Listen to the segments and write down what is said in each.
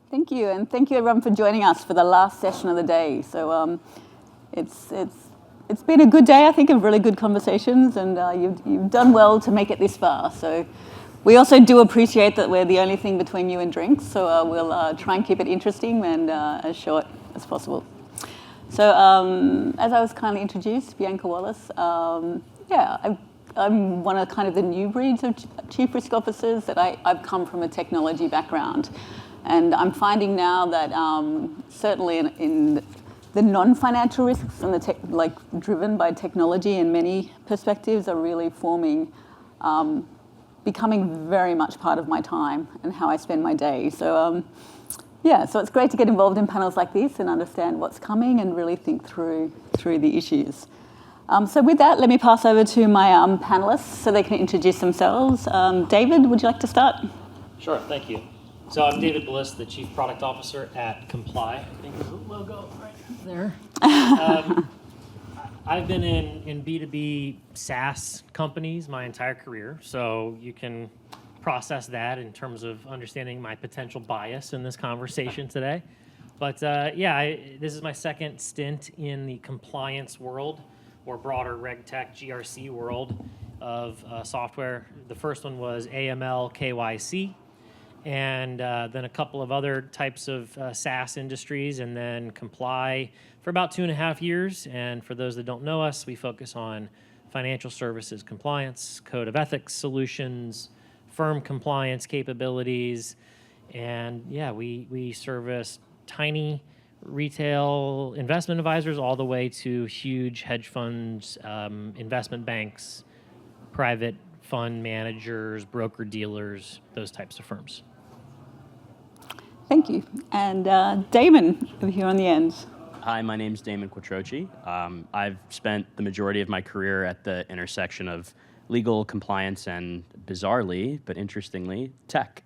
Thank you, and thank you everyone for joining us for the last session of the day. So it's been a good day, I think, of really good conversations, and you've done well to make it this far. So we also do appreciate that we're the only thing between you and drinks, so we'll try and keep it interesting and as short as possible. So as I was kindly introduced, Bianca Wallace, I'm one of kind of the new breeds of chief risk officers. That I've come from a technology background, and I'm finding now that certainly in the non-financial risks and the driven by technology in many perspectives are really forming, becoming very much part of my time and how I spend my day. So so it's great to get involved in panels like this and understand what's coming and really think through the issues. So with that, let me pass over to my panelists so they can introduce themselves. David, would you like to start? Sure, thank you. So I'm David Bliss, the Chief Product Officer at Comply. I think there's a logo right there. I've been in B2B SaaS companies my entire career, so you can process that in terms of understanding my potential bias in this conversation today. But this is my second stint in the compliance world, or broader RegTech, GRC world of software. The first one was AML, KYC, and then a couple of other types of SaaS industries, and then Comply for about 2.5 years. And for those that don't know us, we focus on financial services compliance, code of ethics solutions, firm compliance capabilities, and we service tiny retail investment advisors all the way to huge hedge funds, investment banks, private fund managers, broker dealers, those types of firms. Thank you. And Damon, over here on the end. Hi, my name's Damon Quattrochi. I've spent the majority of my career at the intersection of legal, compliance, and bizarrely, but interestingly, tech.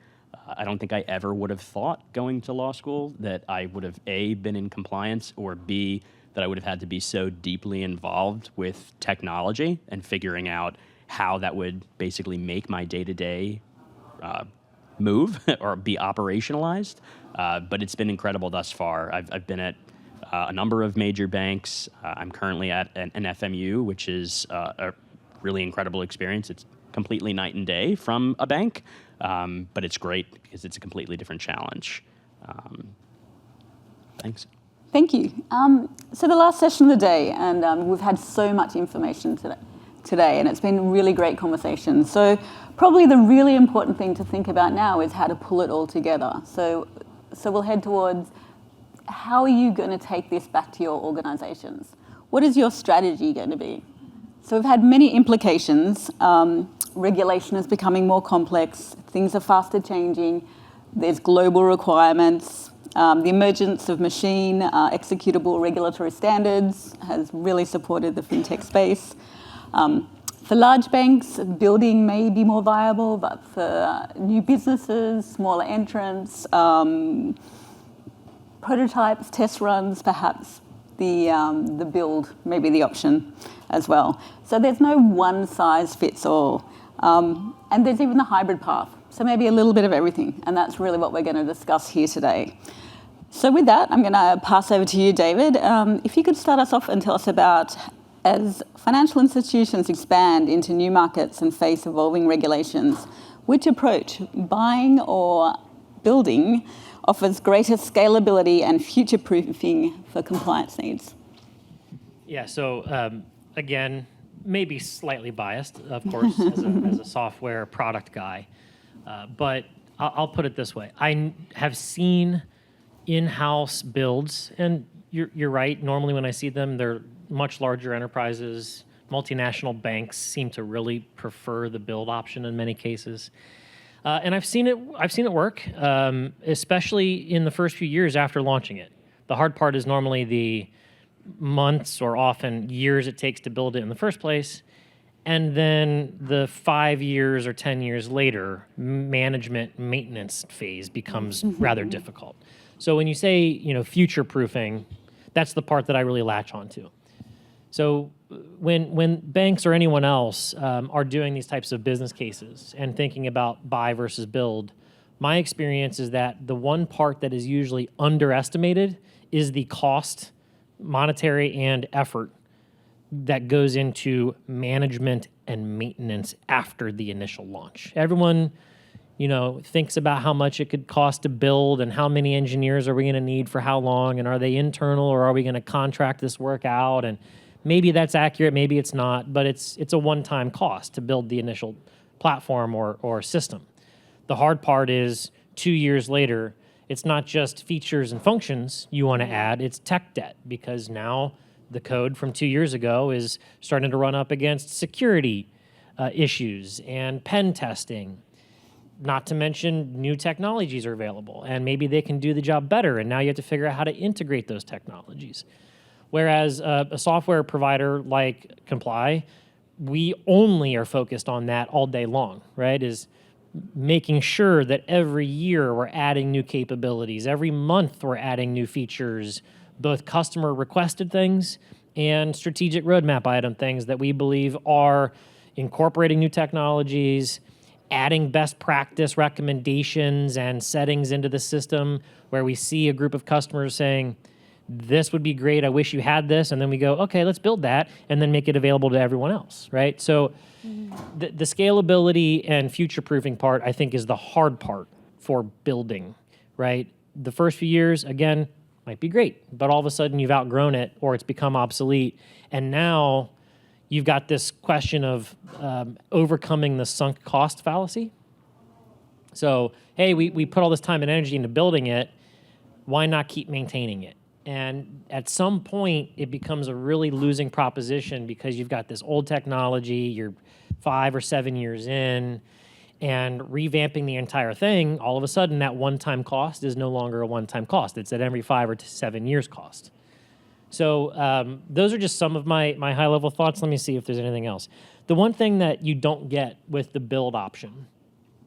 I don't think I ever would have thought going to law school that I would have A, been in compliance, or B, that I would have had to be so deeply involved with technology and figuring out how that would basically make my day-to-day move or be operationalized. But it's been incredible thus far. I've been at a number of major banks. I'm currently at an FMU, which is a really incredible experience. It's completely night and day from a bank, but it's great because it's a completely different challenge. Thanks. Thank you. So the last session of the day, and we've had so much information today, and it's been really great conversation. So probably the really important thing to think about now is how to pull it all together. So we'll head towards how are you going to take this back to your organizations? What is your strategy going to be? So we've had many implications. Regulation is becoming more complex. Things are faster changing. There's global requirements. The emergence of machine executable regulatory standards has really supported the fintech space. For large banks, building may be more viable, but for new businesses, smaller entrants, prototypes, test runs, perhaps the build may be the option as well. So there's no one size fits all. And there's even the hybrid path. So maybe a little bit of everything. And that's really what we're going to discuss here today. So with that, I'm going to pass over to you, David. If you could start us off and tell us about, as financial institutions expand into new markets and face evolving regulations, which approach, buying or building, offers greater scalability and future-proofing for compliance needs? Yeah, so again, maybe slightly biased, of course, as a software product guy. But I'll put it this way. I have seen in-house builds, and you're right. Normally when I see them, they're much larger enterprises. Multinational banks seem to really prefer the build option in many cases. And I've seen it work, especially in the first few years after launching it. The hard part is normally the months or often years it takes to build it in the first place. And then the 5 years or 10 years later, management maintenance phase becomes rather difficult. So when you say, future-proofing, that's the part that I really latch onto. So when banks or anyone else are doing these types of business cases and thinking about buy versus build, my experience is that the one part that is usually underestimated is the cost, monetary and effort, that goes into management and maintenance after the initial launch. Everyone, thinks about how much it could cost to build and how many engineers are we going to need for how long, and are they internal or are we going to contract this work out? And maybe that's accurate, maybe it's not, but it's a one-time cost to build the initial platform or system. The hard part is 2 years later, it's not just features and functions you want to add, it's tech debt, because now the code from 2 years ago is starting to run up against security issues and pen testing. Not to mention new technologies are available, and maybe they can do the job better, and now you have to figure out how to integrate those technologies. Whereas a software provider like Comply, we only are focused on that all day long, right? Is making sure that every year we're adding new capabilities, every month we're adding new features, both customer requested things and strategic roadmap item things that we believe are incorporating new technologies, adding best practice recommendations and settings into the system where we see a group of customers saying, this would be great, I wish you had this, and then we go, okay, let's build that, and then make it available to everyone else, right? So the scalability and future-proofing part, I think, is the hard part for building, right? The first few years, again, might be great, but all of a sudden you've outgrown it or it's become obsolete, and now you've got this question of overcoming the sunk cost fallacy. So, hey, we put all this time and energy into building it, why not keep maintaining it? And at some point, it becomes a really losing proposition because you've got this old technology, you're 5 or 7 years in, and revamping the entire thing, all of a sudden that one-time cost is no longer a one-time cost. It's at every 5 or 7 years cost. So those are just some of my high-level thoughts. Let me see if there's anything else. The one thing that you don't get with the build option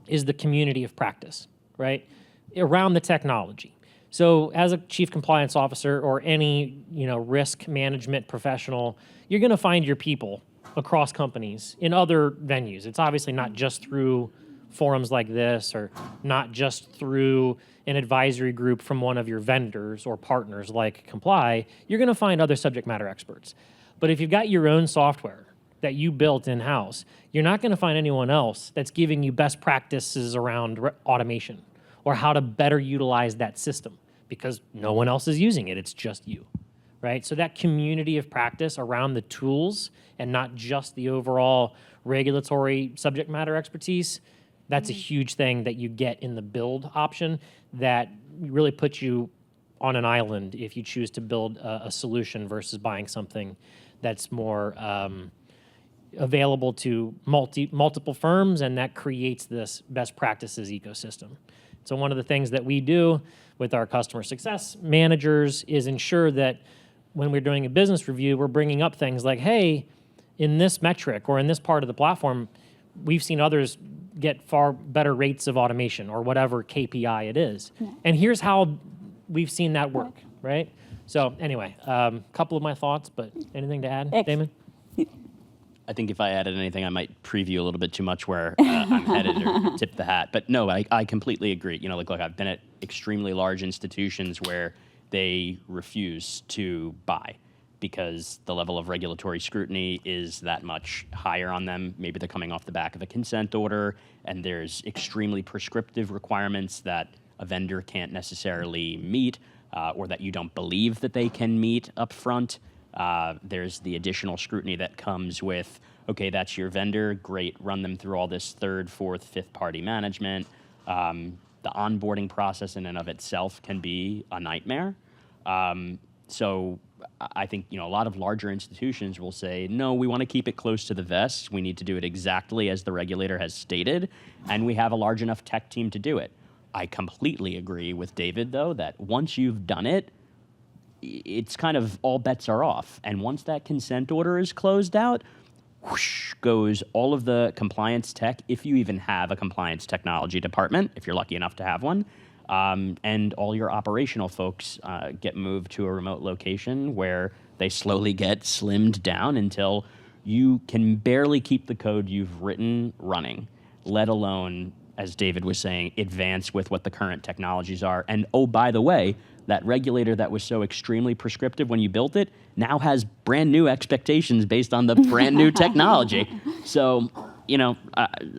is the community of practice, right, around the technology. So as a chief compliance officer or any risk management professional, you're going to find your people across companies in other venues. It's obviously not just through forums like this or not just through an advisory group from one of your vendors or partners like Comply. You're going to find other subject matter experts. But if you've got your own software that you built in-house, you're not going to find anyone else that's giving you best practices around automation or how to better utilize that system, because no one else is using it. It's just you, right? So that community of practice around the tools and not just the overall regulatory subject matter expertise, that's a huge thing that you get in the build option that really puts you on an island if you choose to build a solution versus buying something that's more available to multiple firms, and that creates this best practices ecosystem. So one of the things that we do with our customer success managers is ensure that when we're doing a business review, we're bringing up things like, hey, in this metric or in this part of the platform, we've seen others get far better rates of automation or whatever KPI it is. Yeah. And here's how we've seen that work, right? So anyway, couple of my thoughts, but anything to add, Damon? I think if I added anything, I might preview a little bit too much where I'm headed or tip the hat. But no, I completely agree. Look, I've been at extremely large institutions where they refuse to buy because the level of regulatory scrutiny is that much higher on them. Maybe they're coming off the back of a consent order, and there's extremely prescriptive requirements that a vendor can't necessarily meet or that you don't believe that they can meet up front. There's the additional scrutiny that comes with, okay, that's your vendor, great, run them through all this third, fourth, fifth party management. The onboarding process in and of itself can be a nightmare. So I think, a lot of larger institutions will say, no, we want to keep it close to the vest. We need to do it exactly as the regulator has stated, and we have a large enough tech team to do it. I completely agree with David, though, that once you've done it, it's kind of all bets are off. And once that consent order is closed out, whoosh, goes all of the compliance tech, if you even have a compliance technology department, if you're lucky enough to have one, and all your operational folks get moved to a remote location where they slowly get slimmed down until you can barely keep the code you've written running, let alone as David was saying, advance with what the current technologies are. And oh, by the way, that regulator that was so extremely prescriptive when you built it now has brand new expectations based on the brand new technology. So,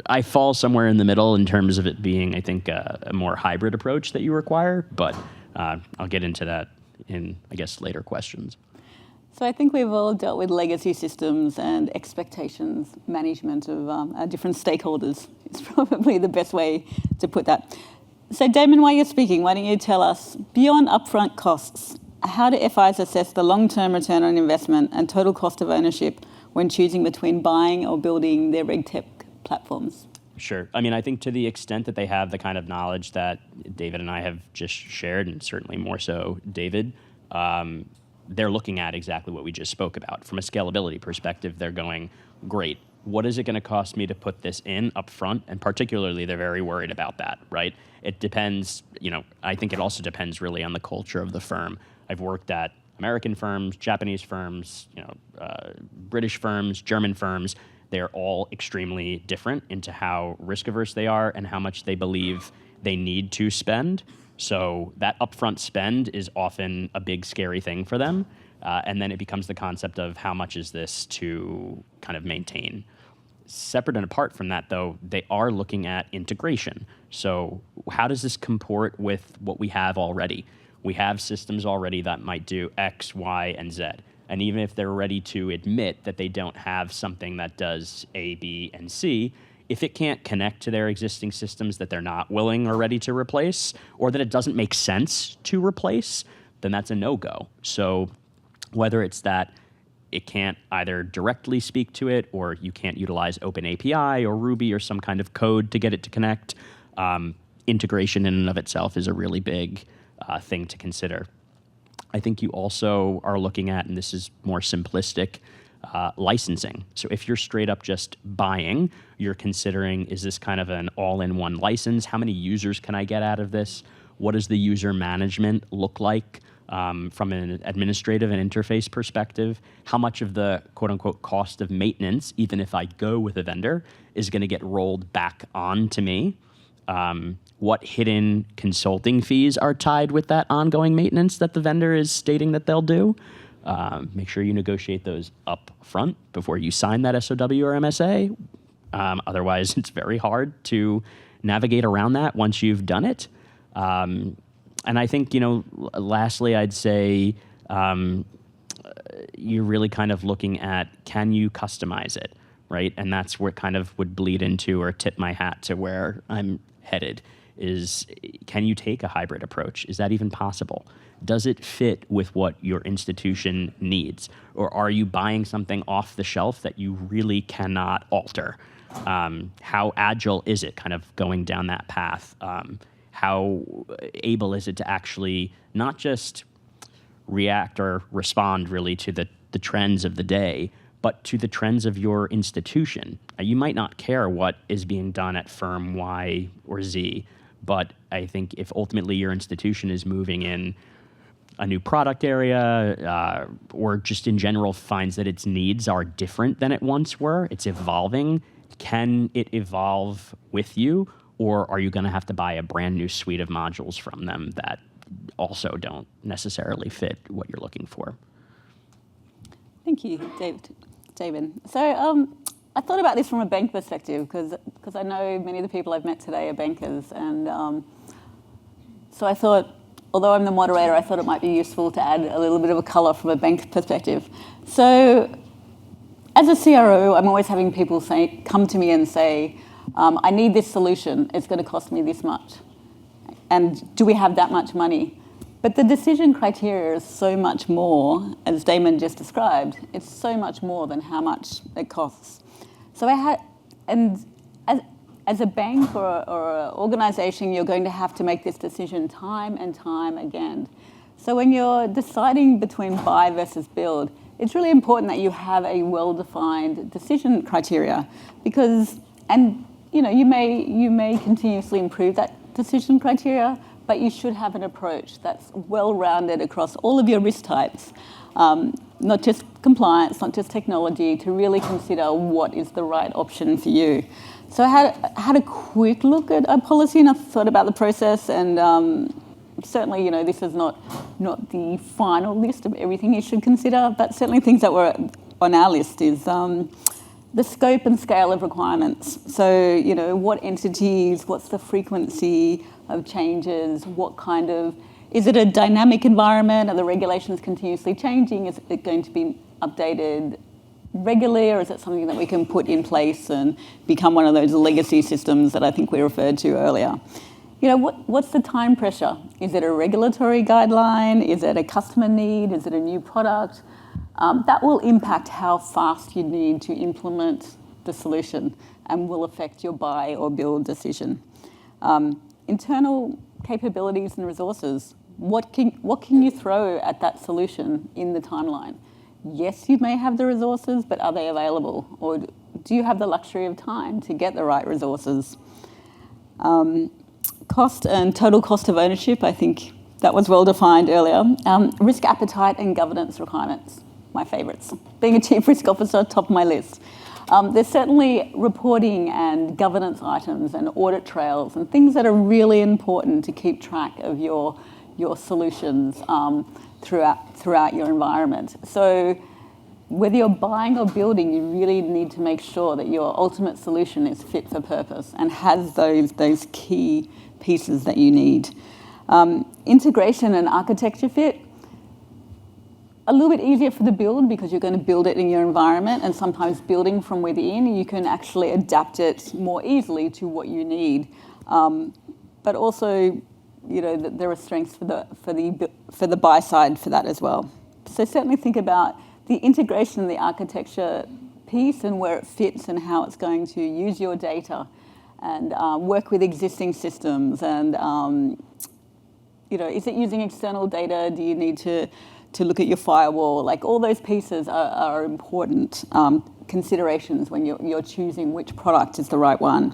I fall somewhere in the middle in terms of it being, I think, a more hybrid approach that you require. But I'll get into that in, I guess, later questions. So I think we've all dealt with legacy systems and expectations management of our different stakeholders. It's probably the best way to put that. So Damon, while you're speaking, why don't you tell us, beyond upfront costs, how do FIs assess the long-term return on investment and total cost of ownership when choosing between buying or building their RegTech platforms? Sure. I mean, I think to the extent that they have the kind of knowledge that David and I have just shared, and certainly more so David, they're looking at exactly what we just spoke about. From a scalability perspective, they're going, great, what is it going to cost me to put this in up front? And particularly, they're very worried about that, right? It depends, I think it also depends really on the culture of the firm. I've worked at American firms, Japanese firms, British firms, German firms. They're all extremely different into how risk averse they are and how much they believe they need to spend. So that upfront spend is often a big, scary thing for them. And then it becomes the concept of how much is this to kind of maintain. Separate and apart from that, though, they are looking at integration. So how does this comport with what we have already? We have systems already that might do X, Y, and Z. And even if they're ready to admit that they don't have something that does A, B, and C, if it can't connect to their existing systems that they're not willing or ready to replace, or that it doesn't make sense to replace, then that's a no-go. So whether it's that it can't either directly speak to it, or you can't utilize OpenAPI or Ruby or some kind of code to get it to connect, integration in and of itself is a really big thing to consider. I think you also are looking at, and this is more simplistic, licensing. So if you're straight up just buying, you're considering, is this kind of an all-in-one license? How many users can I get out of this? What does the user management look like from an administrative and interface perspective? How much of the quote-unquote cost of maintenance, even if I go with a vendor, is going to get rolled back on to me? What hidden consulting fees are tied with that ongoing maintenance that the vendor is stating that they'll do? Make sure you negotiate those up front before you sign that SOW or MSA. Otherwise, it's very hard to navigate around that once you've done it. And I think, lastly, I'd say you're really kind of looking at, can you customize it, right? And that's where it kind of would bleed into or tip my hat to where I'm headed is, can you take a hybrid approach? Is that even possible? Does it fit with what your institution needs? Or are you buying something off the shelf that you really cannot alter? How agile is it kind of going down that path? How able is it to actually not just react or respond really to the trends of the day, but to the trends of your institution? You might not care what is being done at firm Y or Z, but I think if ultimately your institution is moving in a new product area or just in general finds that its needs are different than it once were, it's evolving, can it evolve with you? Or are you going to have to buy a brand new suite of modules from them that also don't necessarily fit what you're looking for? Thank you, David. So I thought about this from a bank perspective because I know many of the people I've met today are bankers. And so I thought, although I'm the moderator, I thought it might be useful to add a little bit of a color from a bank perspective. So as a CRO, I'm always having people come to me and say, I need this solution. It's going to cost me this much. And do we have that much money? But the decision criteria is so much more, as Damon just described. It's so much more than how much it costs. So as a bank or an organization, you're going to have to make this decision time and time again. So when you're deciding between buy versus build, it's really important that you have a well-defined decision criteria because, you may continuously improve that decision criteria, but you should have an approach that's well-rounded across all of your risk types, not just compliance, not just technology, to really consider what is the right option for you. So I had a quick look at a policy, and I thought about the process, and certainly, this is not the final list of everything you should consider, but certainly things that were on our list is the scope and scale of requirements. So, what entities, what's the frequency of changes, is it a dynamic environment? Are the regulations continuously changing? Is it going to be updated regularly, or is it something that we can put in place and become one of those legacy systems that I think we referred to earlier? What's the time pressure? Is it a regulatory guideline? Is it a customer need? Is it a new product? That will impact how fast you need to implement the solution and will affect your buy or build decision. Internal capabilities and resources. What can you throw at that solution in the timeline? Yes, you may have the resources, but are they available? Or do you have the luxury of time to get the right resources? Cost and total cost of ownership, I think that was well defined earlier. Risk appetite and governance requirements, my favourites. Being a chief risk officer, top of my list. There's certainly reporting and governance items and audit trails and things that are really important to keep track of your solutions throughout your environment. So whether you're buying or building, you really need to make sure that your ultimate solution is fit for purpose and has those key pieces that you need. Integration and architecture fit, a little bit easier for the build because you're going to build it in your environment, and sometimes building from within, you can actually adapt it more easily to what you need. But also, there are strengths for the buy side for that as well. So certainly think about the integration and the architecture piece and where it fits and how it's going to use your data and work with existing systems. And is it using external data? Do you need to look at your firewall? Like, all those pieces are important considerations when you're choosing which product is the right one.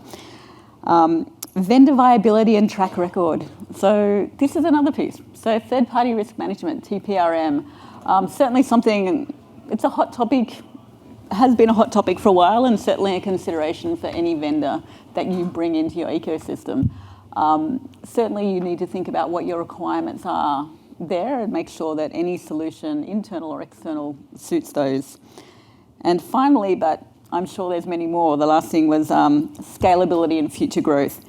Vendor viability and track record. So this is another piece. So third-party risk management, TPRM, certainly something, it's a hot topic, has been a hot topic for a while, and certainly a consideration for any vendor that you bring into your ecosystem. Certainly you need to think about what your requirements are there and make sure that any solution, internal or external, suits those. And finally, but I'm sure there's many more, the last thing was scalability and future growth.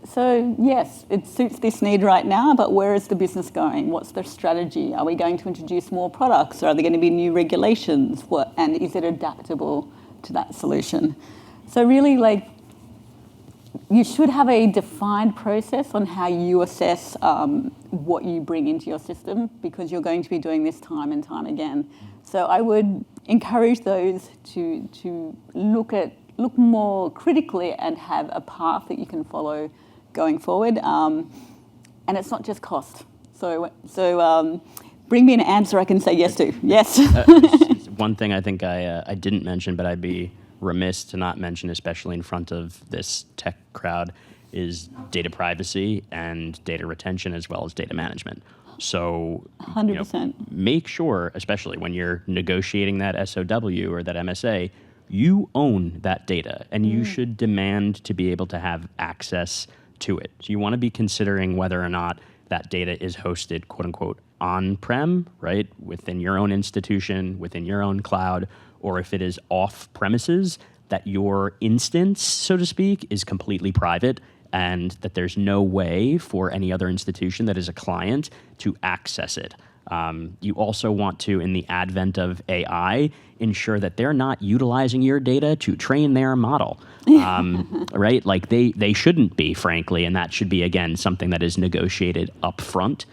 So yes, it suits this need right now, but where is the business going? What's their strategy? Are we going to introduce more products? Are there going to be new regulations? And is it adaptable to that solution? So really, you should have a defined process on how you assess what you bring into your system, because you're going to be doing this time and time again. So I would encourage those to look more critically and have a path that you can follow going forward. And it's not just cost. So bring me an answer I can say yes to. Yes. One thing I think I didn't mention, but I'd be remiss to not mention, especially in front of this tech crowd, is data privacy and data retention, as well as data management. So 100%. Make sure, especially when you're negotiating that SOW or that MSA, you own that data, and you should demand to be able to have access to it. So you want to be considering whether or not that data is hosted, quote unquote, on-prem, right, within your own institution, within your own cloud, or if it is off premises, that your instance, so to speak, is completely private, and that there's no way for any other institution that is a client to access it. You also want to, in the advent of AI, ensure that they're not utilizing your data to train their model, right? Like they shouldn't be, frankly, and that should be, again, something that is negotiated up front,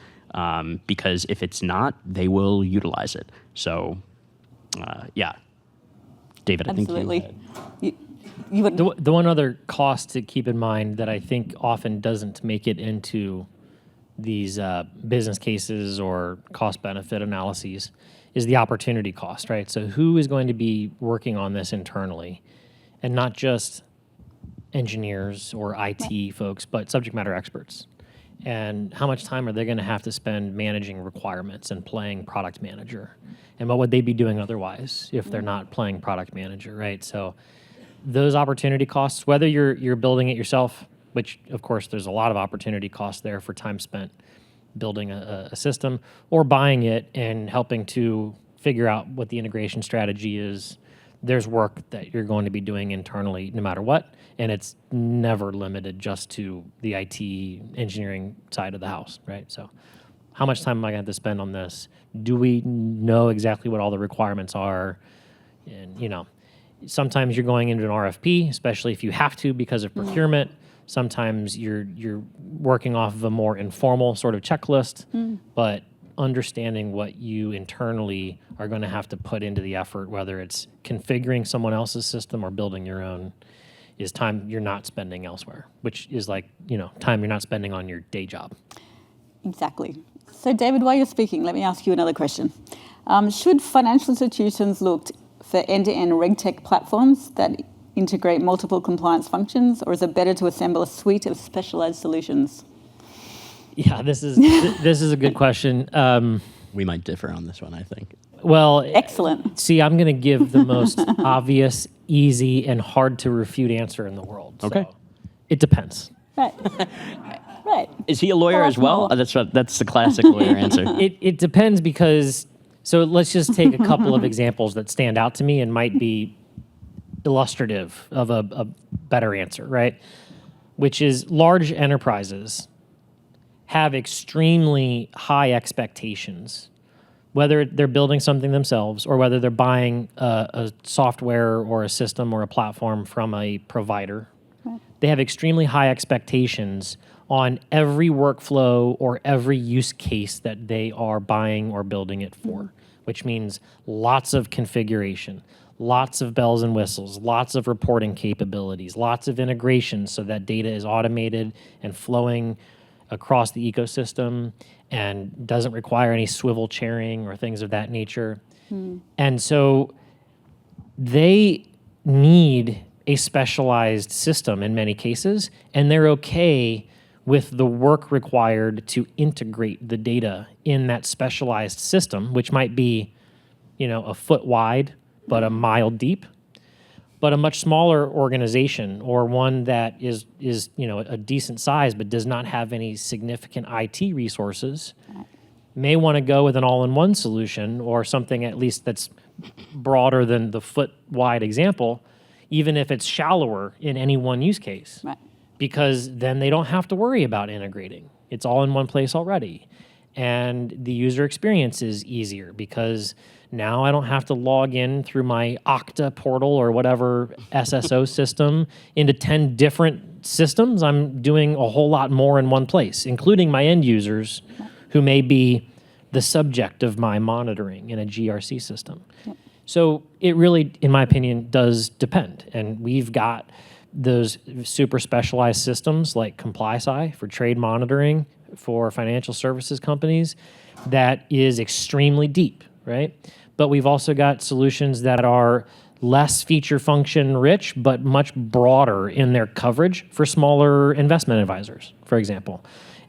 because if it's not, they will utilize it. So, yeah. David, I Absolutely. think you had... The one other cost to keep in mind that I think often doesn't make it into these business cases or cost-benefit analyses is the opportunity cost, right? So who is going to be working on this internally, and not just engineers or IT folks, but subject matter experts? And how much time are they going to have to spend managing requirements and playing product manager? And what would they be doing otherwise if they're not playing product manager, right? So those opportunity costs, whether you're building it yourself, which of course there's a lot of opportunity costs there for time spent building a system, or buying it and helping to figure out what the integration strategy is. There's work that you're going to be doing internally no matter what, and it's never limited just to the IT engineering side of the house, right? So how much time am I going to have to spend on this? Do we know exactly what all the requirements are? And, sometimes you're going into an RFP, especially if you have to because of procurement. Sometimes you're working off of a more informal sort of checklist, but understanding what you internally are going to have to put into the effort, whether it's configuring someone else's system or building your own, is time you're not spending elsewhere, which is like, time you're not spending on your day job. Exactly. So David, while you're speaking, let me ask you another question. Should financial institutions look for end-to-end RegTech platforms that integrate multiple compliance functions, or is it better to assemble a suite of specialized solutions? Yeah, this is a good question. We might differ on this one, I think. Well, excellent. See, I'm going to give the most obvious, easy, and hard to refute answer in the world. Okay. So it depends. Right. Right. Is he a lawyer as well? That's the classic lawyer answer. It depends because, so let's just take a couple of examples that stand out to me and might be illustrative of a better answer, right? Which is large enterprises have extremely high expectations, whether they're building something themselves or whether they're buying a software or a system or a platform from a provider. Right. They have extremely high expectations on every workflow or every use case that they are buying or building it for, which means lots of configuration, lots of bells and whistles, lots of reporting capabilities, lots of integrations so that data is automated and flowing across the ecosystem and doesn't require any swivel chairing or things of that nature. And so they need a specialized system in many cases, and they're okay with the work required to integrate the data in that specialized system, which might be, a foot wide, but a mile deep. But a much smaller organization or one that is a decent size but does not have any significant IT resources may want to go with an all-in-one solution or something at least that's broader than the foot-wide example, even if it's shallower in any one use case. Right. Because then they don't have to worry about integrating. It's all in one place already. And the user experience is easier because now I don't have to log in through my Okta portal or whatever SSO system into 10 different systems. I'm doing a whole lot more in one place, including my end users who may be the subject of my monitoring in a GRC system. Yep. So it really, in my opinion, does depend. And we've got those super specialized systems like ComplySci for trade monitoring for financial services companies that is extremely deep, right? But we've also got solutions that are less feature function rich, but much broader in their coverage for smaller investment advisors, for example.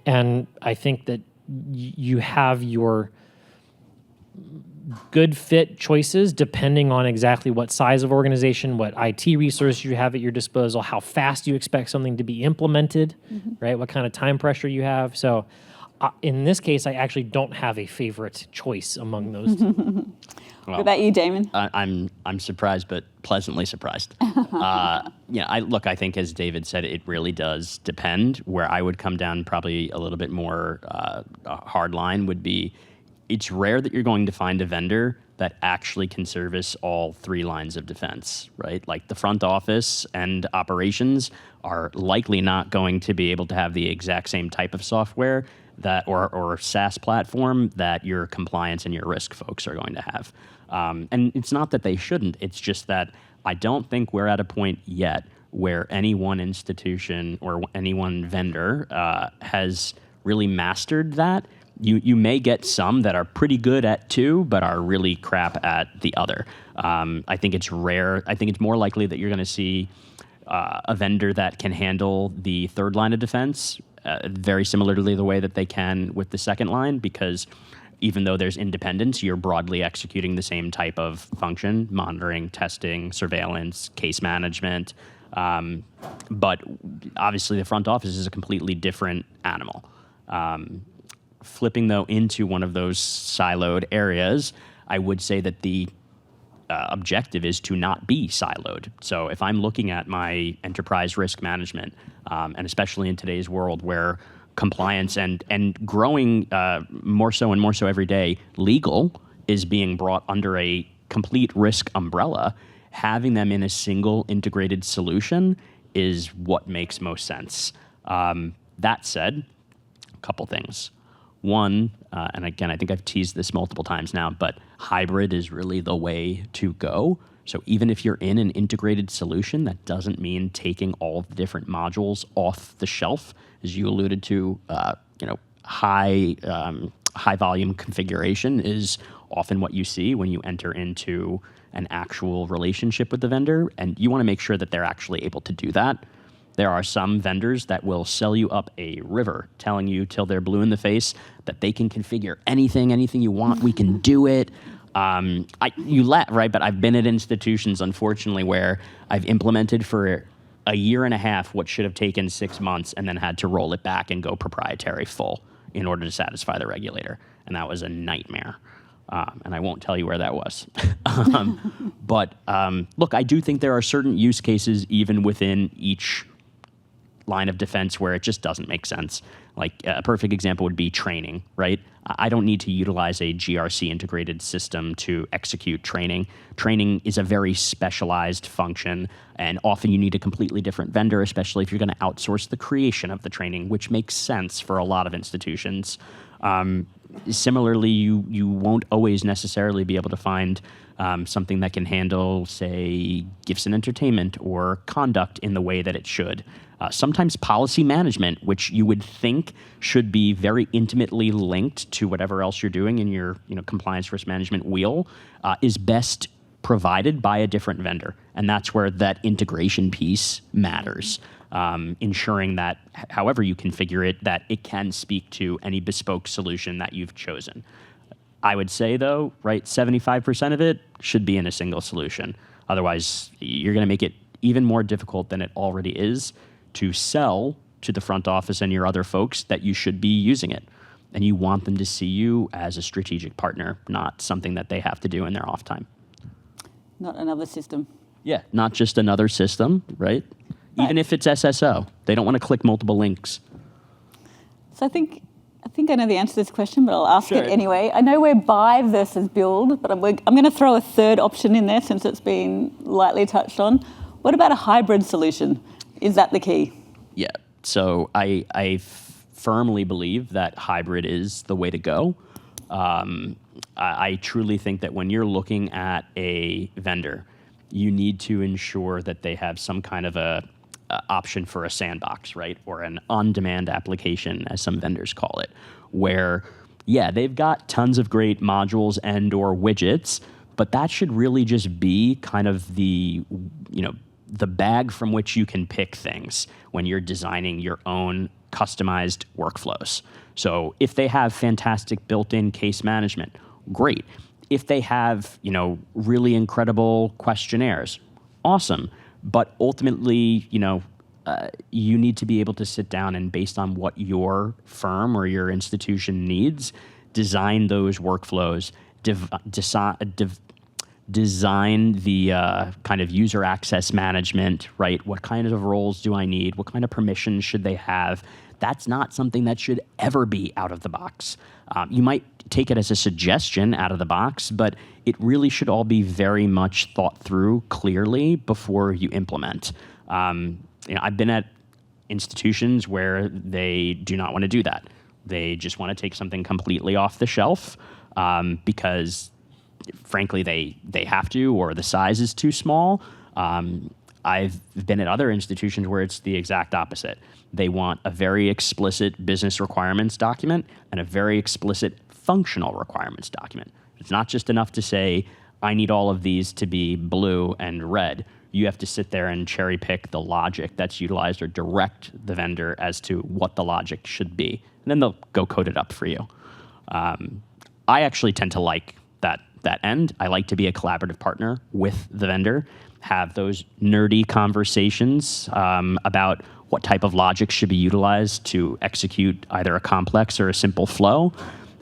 And I think that you have your good fit choices depending on exactly what size of organization, what IT resources you have at your disposal, how fast you expect something to be implemented, right? What kind of time pressure you have. So in this case, I actually don't have a favorite choice among those two. Well, what about you, Damon? I'm surprised, but pleasantly surprised. I think as David said, it really does depend. Where I would come down probably a little bit more hard line would be, it's rare that you're going to find a vendor that actually can service all three lines of defense, right? Like the front office and operations are likely not going to be able to have the exact same type of software that or SaaS platform that your compliance and your risk folks are going to have. And it's not that they shouldn't, it's just that I don't think we're at a point yet where any one institution or any one vendor has really mastered that. You may get some that are pretty good at two, but are really crap at the other. I think it's rare. I think it's more likely that you're going to see a vendor that can handle the third line of defense very similarly the way that they can with the second line, because even though there's independence, you're broadly executing the same type of function: monitoring, testing, surveillance, case management. But obviously, the front office is a completely different animal. Flipping, though, into one of those siloed areas, I would say that the objective is to not be siloed. So if I'm looking at my enterprise risk management, and especially in today's world where compliance and growing more so and more so every day, legal is being brought under a complete risk umbrella, having them in a single integrated solution is what makes most sense. That said, a couple things. One, and again, I think I've teased this multiple times now, but hybrid is really the way to go. So even if you're in an integrated solution, that doesn't mean taking all of the different modules off the shelf. As you alluded to, high volume configuration is often what you see when you enter into an actual relationship with the vendor, and you want to make sure that they're actually able to do that. There are some vendors that will sell you up a river, telling you till they're blue in the face that they can configure anything you want, we can do it. You laugh, right? But I've been at institutions, unfortunately, where I've implemented for a year and a half what should have taken 6 months, and then had to roll it back and go proprietary full in order to satisfy the regulator. And that was a nightmare. And I won't tell you where that was. But look, I do think there are certain use cases even within each line of defense where it just doesn't make sense. Like a perfect example would be training, right? I don't need to utilize a GRC integrated system to execute training. Training is a very specialized function, and often you need a completely different vendor, especially if you're going to outsource the creation of the training, which makes sense for a lot of institutions. Similarly, you won't always necessarily be able to find something that can handle, say, gifts and entertainment or conduct in the way that it should. Sometimes policy management, which you would think should be very intimately linked to whatever else you're doing in your compliance risk management wheel, is best provided by a different vendor. And that's where that integration piece matters. Ensuring that however you configure it, that it can speak to any bespoke solution that you've chosen. I would say, though, right, 75% of it should be in a single solution. Otherwise, you're going to make it even more difficult than it already is to sell to the front office and your other folks that you should be using it. And you want them to see you as a strategic partner, not something that they have to do in their off time. Not another system. Yeah, not just another system, right? Even if it's SSO, they don't want to click multiple links. So I think I know the answer to this question, but I'll ask it anyway. I know we're buy versus build, but I'm going to throw a third option in there since it's been lightly touched on. What about a hybrid solution? Is that the key? Yeah. So I firmly believe that hybrid is the way to go. I truly think that when you're looking at a vendor, you need to ensure that they have some kind of a option for a sandbox, right? Or an on-demand application, as some vendors call it, where, yeah, they've got tons of great modules and or widgets, but that should really just be kind of the bag from which you can pick things when you're designing your own customized workflows. So if they have fantastic built-in case management, great. If they have, really incredible questionnaires, awesome. But ultimately, you need to be able to sit down and, based on what your firm or your institution needs, design those workflows, design the kind of user access management, right? What kind of roles do I need? What kind of permissions should they have? That's not something that should ever be out of the box. You might take it as a suggestion out of the box, but it really should all be very much thought through clearly before you implement. I've been at institutions where they do not want to do that. They just want to take something completely off the shelf because, frankly, they have to, or the size is too small. I've been at other institutions where it's the exact opposite. They want a very explicit business requirements document and a very explicit functional requirements document. It's not just enough to say, I need all of these to be blue and red. You have to sit there and cherry pick the logic that's utilized or direct the vendor as to what the logic should be. And then they'll go code it up for you. I actually tend to like that end. I like to be a collaborative partner with the vendor, have those nerdy conversations about what type of logic should be utilized to execute either a complex or a simple flow.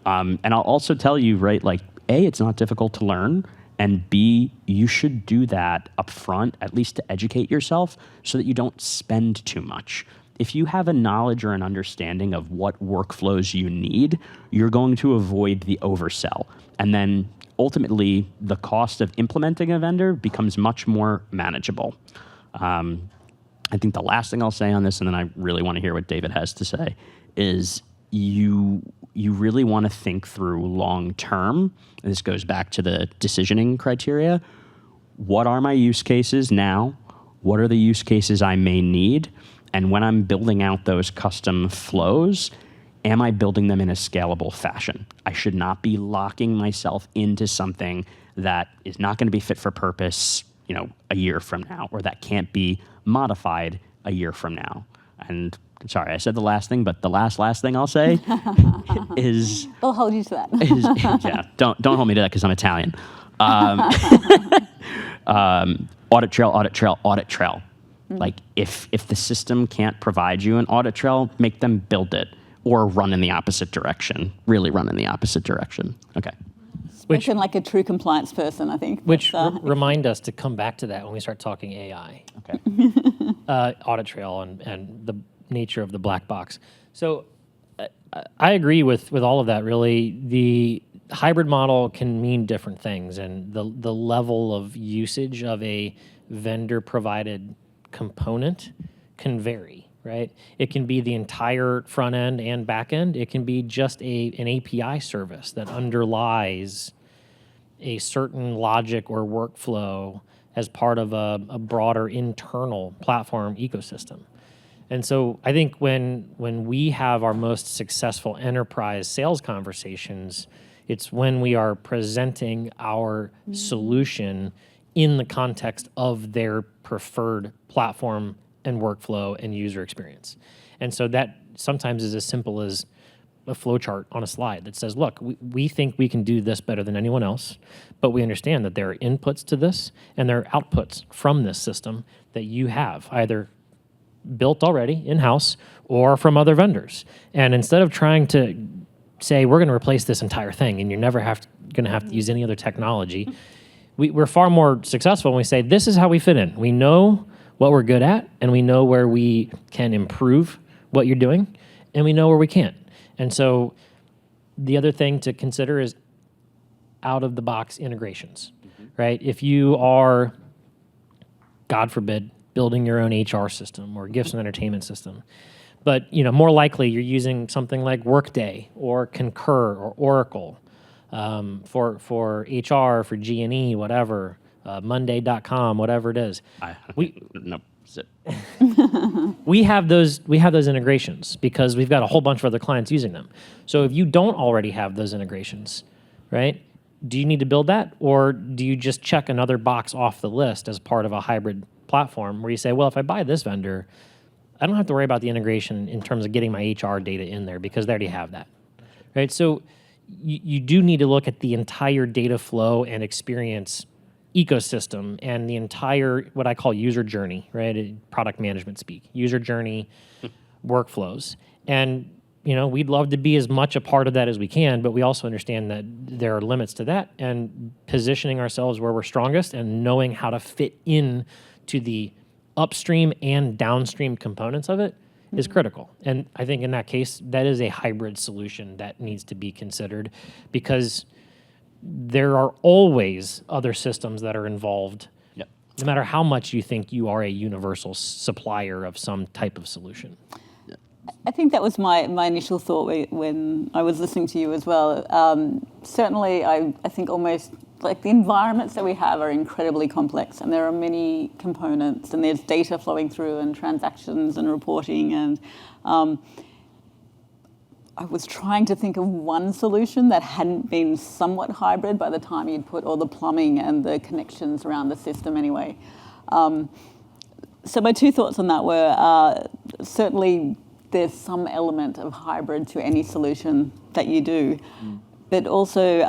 And I'll also tell you, right, like, A, it's not difficult to learn, and B, you should do that up front, at least to educate yourself so that you don't spend too much. If you have a knowledge or an understanding of what workflows you need, you're going to avoid the oversell. And then ultimately, the cost of implementing a vendor becomes much more manageable. I think the last thing I'll say on this, and then I really want to hear what David has to say, is you really want to think through long term. And this goes back to the decisioning criteria. What are my use cases now? What are the use cases I may need? And when I'm building out those custom flows, am I building them in a scalable fashion? I should not be locking myself into something that is not going to be fit for purpose, a year from now, or that can't be modified a year from now. And sorry, I said the last thing, but the last thing I'll say is... I'll hold you to that. Yeah, don't hold me to that because I'm Italian. Audit trail. Like, if the system can't provide you an audit trail, make them build it or run in the opposite direction. Really run in the opposite direction. Okay. Spoken like a true compliance person, I think. Which remind us to come back to that when we start talking AI. Okay. Audit trail and the nature of the black box. So I agree with all of that, really. The hybrid model can mean different things, and the level of usage of a vendor-provided component can vary, right? It can be the entire front end and back end. It can be just an API service that underlies a certain logic or workflow as part of a broader internal platform ecosystem. And so I think when we have our most successful enterprise sales conversations, it's when we are presenting our solution in the context of their preferred platform and workflow and user experience. And so that sometimes is as simple as a flow chart on a slide that says, look, we think we can do this better than anyone else, but we understand that there are inputs to this and there are outputs from this system that you have either built already in-house or from other vendors. And instead of trying to say, we're going to replace this entire thing and you're never going to have to use any other technology, we're far more successful when we say, this is how we fit in. We know what we're good at, and we know where we can improve what you're doing, and we know where we can't. And so the other thing to consider is out-of-the-box integrations, right? If you are, God forbid, building your own HR system or gifts and entertainment system, but more likely you're using something like Workday or Concur or Oracle for HR, for G&E, whatever, Monday.com, whatever it is. No. We have those integrations because we've got a whole bunch of other clients using them. So if you don't already have those integrations, right, do you need to build that, or do you just check another box off the list as part of a hybrid platform where you say, well, if I buy this vendor, I don't have to worry about the integration in terms of getting my HR data in there because they already have that, right? So you do need to look at the entire data flow and experience ecosystem and the entire, what I call user journey, right? Product management speak, user journey workflows. And, we'd love to be as much a part of that as we can, but we also understand that there are limits to that, and positioning ourselves where we're strongest and knowing how to fit in to the upstream and downstream components of it is critical. And I think in that case, that is a hybrid solution that needs to be considered, because there are always other systems that are involved, no matter how much you think you are a universal supplier of some type of solution. I think that was my initial thought when I was listening to you as well. Certainly, I think almost like the environments that we have are incredibly complex, and there are many components, and there's data flowing through and transactions and reporting, and I was trying to think of one solution that hadn't been somewhat hybrid by the time you'd put all the plumbing and the connections around the system anyway. So my two thoughts on that were certainly there's some element of hybrid to any solution that you do. but also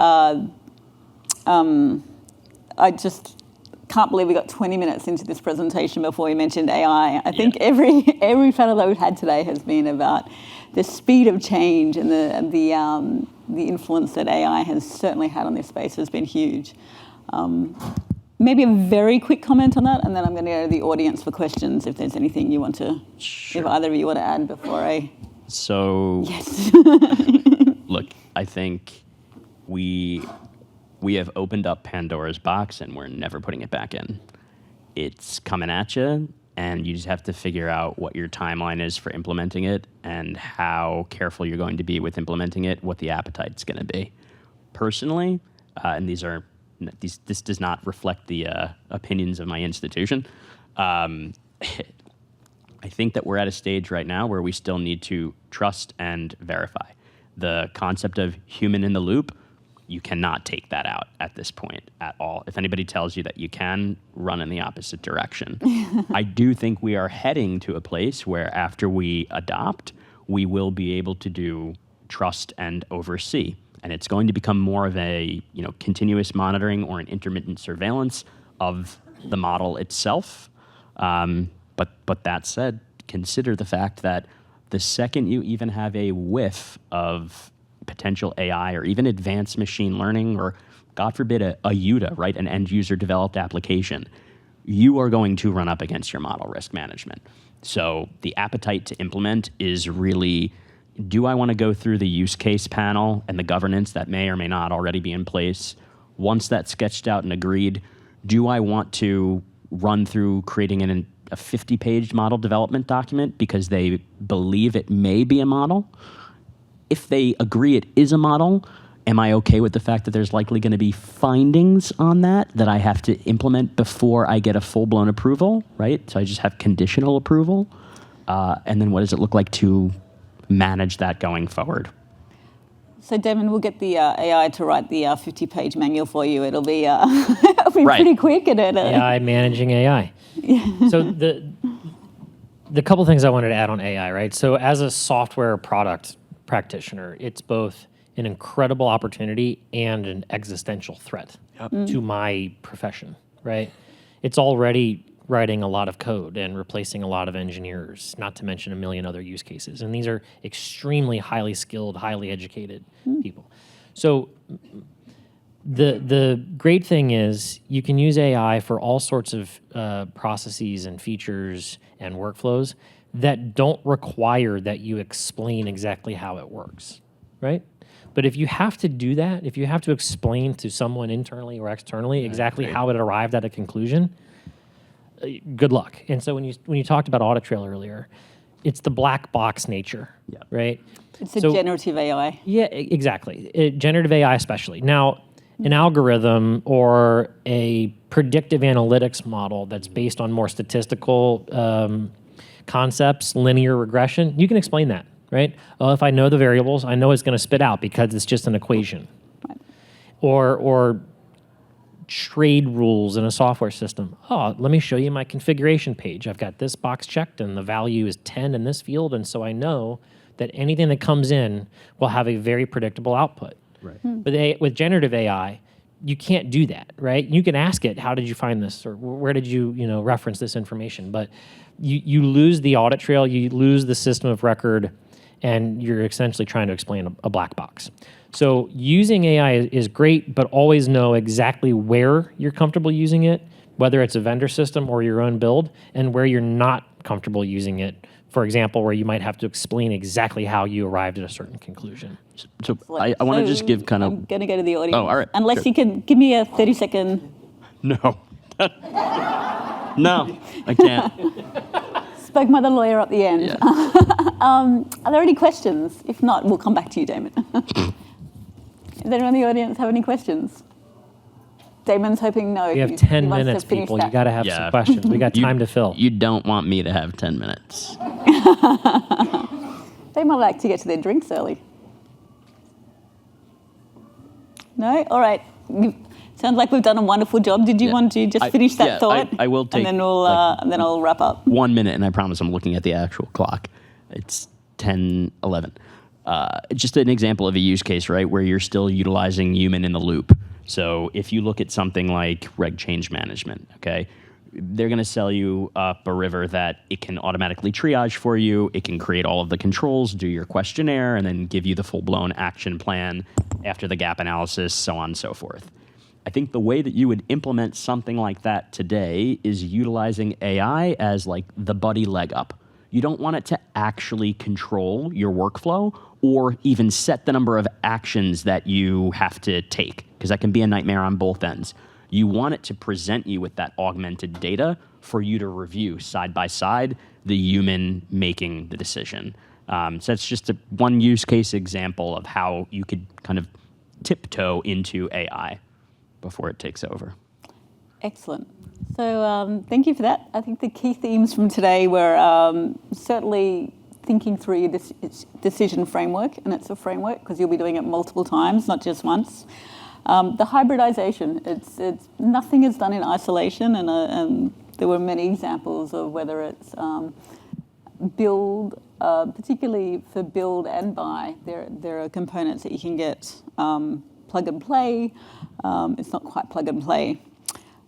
I just can't believe we got 20 minutes into this presentation before we mentioned AI. I think every panel that we've had today has been about the speed of change, and the influence that AI has certainly had on this space has been huge. Maybe a very quick comment on that, and then I'm going to go to the audience for questions if there's anything you want to, if either of you want to add before I... So, Yes. look, I think we have opened up Pandora's box and we're never putting it back in. It's coming at you, and you just have to figure out what your timeline is for implementing it and how careful you're going to be with implementing it, what the appetite's going to be. Personally, and this does not reflect the opinions of my institution, I think that we're at a stage right now where we still need to trust and verify. The concept of human in the loop, you cannot take that out at this point at all. If anybody tells you that you can, run in the opposite direction. I do think we are heading to a place where after we adopt, we will be able to do trust and oversee. And it's going to become more of a continuous monitoring or an intermittent surveillance of the model itself. But that said, consider the fact that the second you even have a whiff of potential AI or even advanced machine learning, or God forbid a UDA, right, an end user developed application, you are going to run up against your model risk management. So the appetite to implement is really, do I want to go through the use case panel and the governance that may or may not already be in place? Once that's sketched out and agreed, do I want to run through creating a 50-page model development document because they believe it may be a model? If they agree it is a model, am I okay with the fact that there's likely going to be findings on that I have to implement before I get a full-blown approval, right? So I just have conditional approval. And then what does it look like to manage that going forward? So, Damon, we'll get the AI to write the 50-page manual for you. It'll be, it'll be pretty quick. AI managing AI. So the couple things I wanted to add on AI, right? So as a software product practitioner, it's both an incredible opportunity and an existential threat to my profession, right? It's already writing a lot of code and replacing a lot of engineers, not to mention a million other use cases. And these are extremely highly skilled, highly educated people. So the great thing is you can use AI for all sorts of processes and features and workflows that don't require that you explain exactly how it works, right? But if you have to do that, if you have to explain to someone internally or externally exactly how it arrived at a conclusion, good luck. And so when you talked about Audit Trail earlier, it's the black box nature, right? It's a generative AI. Yeah, exactly. Generative AI especially. Now, an algorithm or a predictive analytics model that's based on more statistical concepts, linear regression, you can explain that, right? Well, if I know the variables, I know it's going to spit out because it's just an equation. Right. Or trade rules in a software system. Oh, let me show you my configuration page. I've got this box checked and the value is 10 in this field, and so I know that anything that comes in will have a very predictable output. Right. But with generative AI, you can't do that, right? You can ask it, how did you find this, or where did you reference this information? But you lose the audit trail, you lose the system of record, and you're essentially trying to explain a black box. So using AI is great, but always know exactly where you're comfortable using it, whether it's a vendor system or your own build, and where you're not comfortable using it. For example, where you might have to explain exactly how you arrived at a certain conclusion. So I want to just give kind of... I'm going to go to the audience. Oh, all right. Unless you can give me a 30-second... No. No, I can't. Spoke my the lawyer at the end. Yeah. Are there any questions? If not, we'll come back to you, Damon. Does anyone in the audience have any questions? Damon's hoping no. We have 10 minutes, people. You got to have some questions. We got time to fill. You don't want me to have 10 minutes. They might like to get to their drinks early. No? All right. Sounds like we've done a wonderful job. Did you want to just finish that thought? I will take... And then then I'll wrap up. 1 minute, and I promise I'm looking at the actual clock. It's 10:11. just an example of a use case, right, where you're still utilizing human in the loop. So if you look at something like reg change management, okay, they're going to sell you up a river that it can automatically triage for you. It can create all of the controls, do your questionnaire, and then give you the full-blown action plan after the gap analysis, so on and so forth. I think the way that you would implement something like that today is utilizing AI as like the buddy leg up. You don't want it to actually control your workflow or even set the number of actions that you have to take, because that can be a nightmare on both ends. You want it to present you with that augmented data for you to review side by side, the human making the decision. So that's just one use case example of how you could kind of tiptoe into AI before it takes over. Excellent. So thank you for that. I think the key themes from today were certainly thinking through your decision framework, and it's a framework because you'll be doing it multiple times, not just once. The hybridization, it's nothing is done in isolation, and there were many examples of whether it's build, particularly for build and buy, there are components that you can get plug and play. It's not quite plug and play.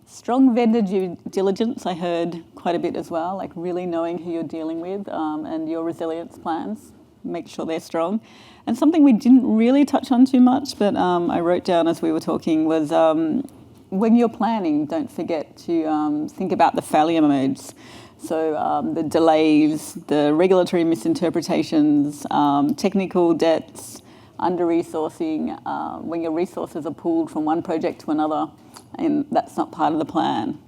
Strong vendor due diligence, I heard quite a bit as well, like really knowing who you're dealing with and your resilience plans, make sure they're strong. And something we didn't really touch on too much, but I wrote down as we were talking was when you're planning, don't forget to think about the failure modes. So the delays, the regulatory misinterpretations, technical debts, under-resourcing, when your resources are pulled from one project to another, and that's not part of the plan.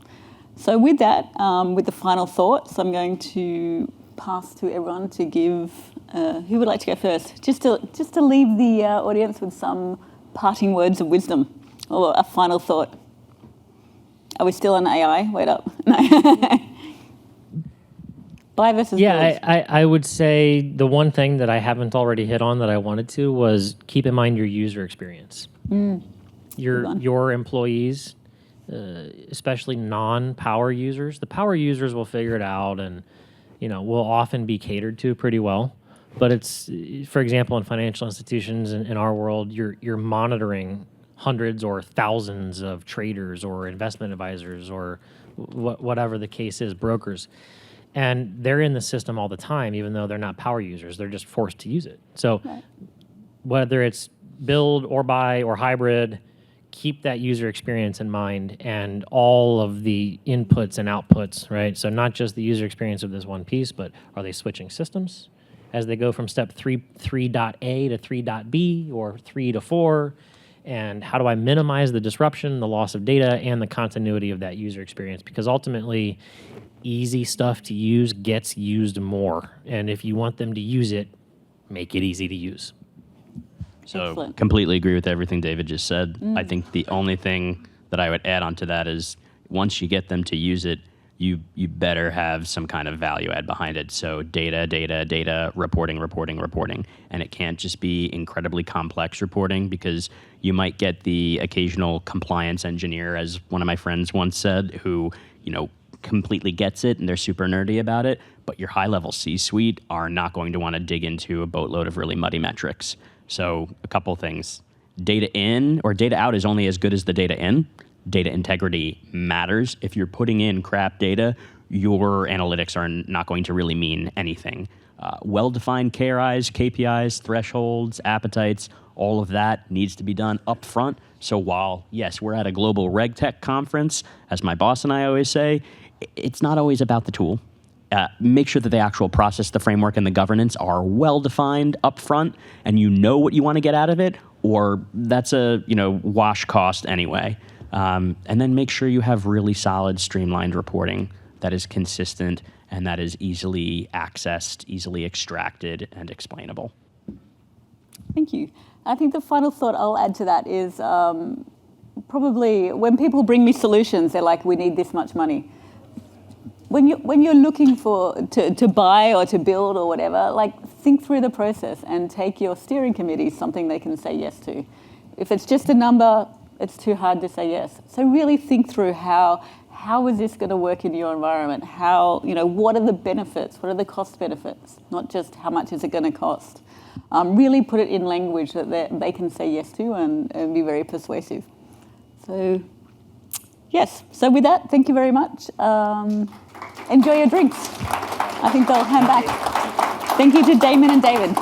So with that, with the final thoughts, I'm going to pass to everyone to give, who would like to go first? Just to leave the audience with some parting words of wisdom or a final thought. Are we still on AI? Wait up. No. Buy versus build. I would say the one thing that I haven't already hit on that I wanted to was keep in mind your user experience. Your employees, especially non-power users. The power users will figure it out and will often be catered to pretty well. But it's, for example, in financial institutions in our world, you're monitoring hundreds or thousands of traders or investment advisors or whatever the case is, brokers. And they're in the system all the time, even though they're not power users. They're just forced to use it. So whether it's build or buy or hybrid, keep that user experience in mind and all of the inputs and outputs, right? So not just the user experience of this one piece, but are they switching systems as they go from step 3.A to 3.B or 3 to 4? And how do I minimize the disruption, the loss of data, and the continuity of that user experience? Because ultimately, easy stuff to use gets used more. And if you want them to use it, make it easy to use. So Excellent. Completely agree with everything David just said. I think the only thing that I would add on to that is once you get them to use it, you better have some kind of value add behind it. So data, reporting. And it can't just be incredibly complex reporting because you might get the occasional compliance engineer, as one of my friends once said, who, completely gets it and they're super nerdy about it, but your high-level C-suite are not going to want to dig into a boatload of really muddy metrics. So a couple things. Data in or data out is only as good as the data in. Data integrity matters. If you're putting in crap data, your analytics are not going to really mean anything. Well-defined KRIs, KPIs, thresholds, appetites, all of that needs to be done up front. So while, yes, we're at a global RegTech conference, as my boss and I always say, it's not always about the tool. Make sure that the actual process, the framework, and the governance are well-defined up front, and you know what you want to get out of it, or that's a wash cost anyway. And then make sure you have really solid, streamlined reporting that is consistent and that is easily accessed, easily extracted, and explainable. Thank you. I think the final thought I'll add to that is probably when people bring me solutions, they're like, we need this much money. When you're looking to buy or to build or whatever, think through the process and take your steering committee something they can say yes to. If it's just a number, it's too hard to say yes. So really think through how is this going to work in your environment? What are the benefits? What are the cost benefits? Not just how much is it going to cost. really put it in language that they can say yes to and be very persuasive. So, yes. So with that, thank you very much. Enjoy your drinks. I think they'll hand back. Thank you to Damon and David.